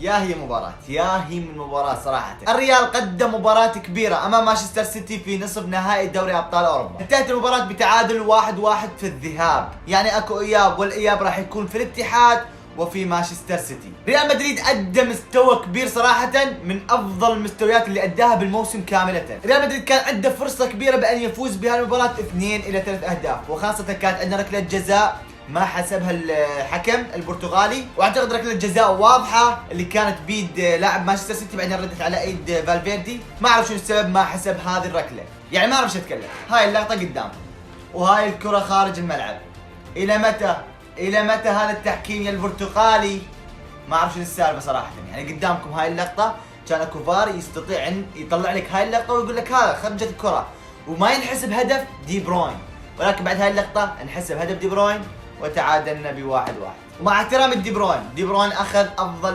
يا هي مباراة، يا هي من مباراة صراحة. الريال قدم مباراة كبيرة امام مانشستر سيتي في نصف نهائي دوري ابطال اوروبا. انتهت المباراة بتعادل 1-1 في الذهاب، يعني اكو اياب، والاياب راح يكون في الاتحاد وفي مانشستر سيتي. ريال مدريد ادى مستوى كبير صراحة، من افضل المستويات اللي اداها بالموسم كاملة. ريال مدريد كان عنده فرصة كبيرة بان يفوز بهالمباراة 2 إلى 3 اهداف، وخاصة كانت عندنا ركلة جزاء ما حسبها الحكم البرتغالي، واعتقد ركله جزاء واضحه اللي كانت بيد لاعب مانشستر سيتي بعدين ردت على ايد فالفيردي. ما اعرف شو السبب ما حسب هذه الركله، يعني ما اعرف شو اتكلم. هاي اللقطه قدام وهاي الكره خارج الملعب. الى متى؟ الى متى هذا التحكيم يا البرتغالي؟ ما اعرف شو السالفه صراحه. يعني قدامكم هاي اللقطه كان اكو فار يستطيع ان يطلع لك هاي اللقطه ويقول لك هذا خرجت الكره وما ينحسب هدف دي بروين، ولكن بعد هاي اللقطه انحسب هدف دي بروين وتعادلنا ب1-1. ومع احترام دي بروين اخذ افضل